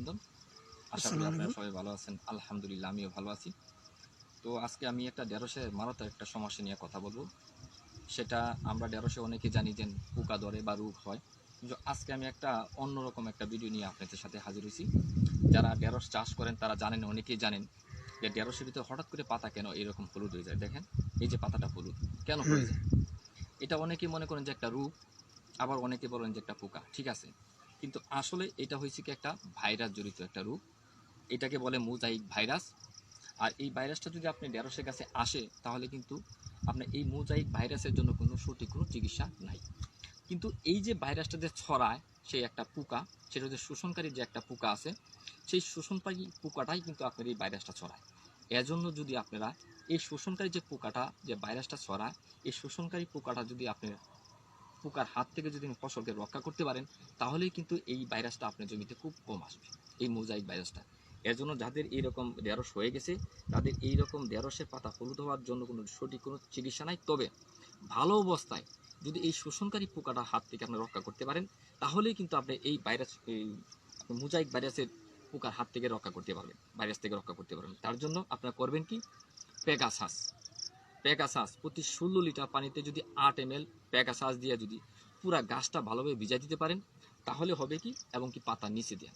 অভিনন্দন। আশা করি আপনারা সবাই ভালো আছেন। আলহামদুলিল্লাহ আমিও ভালো আছি। তো আজকে আমি একটা ঢেঁড়সের মারাত্মক একটা সমস্যা নিয়ে কথা বলবো। সেটা আমরা ঢেঁড়সে অনেকে জানি যে পোকা ধরে বা রোগ হয়, কিন্তু আজকে আমি একটা অন্যরকম একটা ভিডিও নিয়ে আপনাদের সাথে হাজির হয়েছি। যারা ঢেঁড়স চাষ করেন তারা জানেন, অনেকেই জানেন যে ঢেঁড়সের ভিতরে হঠাৎ করে পাতা কেন এরকম হলুদ হয়ে যায়। দেখেন এই যে পাতাটা হলুদ কেন হয়ে যায়, এটা অনেকেই মনে করেন যে একটা রোগ, আবার অনেকে বলেন যে একটা পোকা। ঠিক আছে, কিন্তু আসলে এটা হয়েছে কি একটা ভাইরাস জড়িত একটা রোগ। এটাকে বলে মোজাইক ভাইরাস। আর এই ভাইরাসটা যদি আপনি ঢেঁড়সের কাছে আসে তাহলে কিন্তু আপনার এই মোজাইক ভাইরাসের জন্য কোনো সঠিক কোনো চিকিৎসা নাই। কিন্তু এই যে ভাইরাসটা যে ছড়ায় সেই একটা পোকা, সেটা হচ্ছে শোষণকারী যে একটা পোকা আছে, সেই শোষণকারী পোকাটাই কিন্তু আপনার এই ভাইরাসটা ছড়ায়। এজন্য যদি আপনারা এই শোষণকারী যে পোকাটা যে ভাইরাসটা ছড়ায়, এই শোষণকারী পোকাটা যদি আপনি পোকার হাত থেকে যদি ফসলকে রক্ষা করতে পারেন, তাহলেই কিন্তু এই ভাইরাসটা আপনার জমিতে খুব কম আসবে, এই মোজাইক ভাইরাসটা। এর জন্য যাদের এইরকম ঢেঁড়স হয়ে গেছে, তাদের এইরকম ঢেঁড়সের পাতা হলুদ হওয়ার জন্য কোনো সঠিক কোনো চিকিৎসা নাই। তবে ভালো অবস্থায় যদি এই শোষণকারী পোকাটা হাত থেকে আপনি রক্ষা করতে পারেন, তাহলেই কিন্তু আপনি এই ভাইরাস, এই মোজাইক ভাইরাসের পোকার হাত থেকে রক্ষা করতে পারবেন, ভাইরাস থেকে রক্ষা করতে পারবেন। তার জন্য আপনারা করবেন কি, পেগাসাস। পেগাসাস প্রতি 16 লিটার পানিতে যদি 8 ml পেগাসাস দিয়ে যদি পুরা গাছটা ভালোভাবে ভিজাই দিতে পারেন, তাহলে হবে কি, এবং কি পাতা নিচে দেন,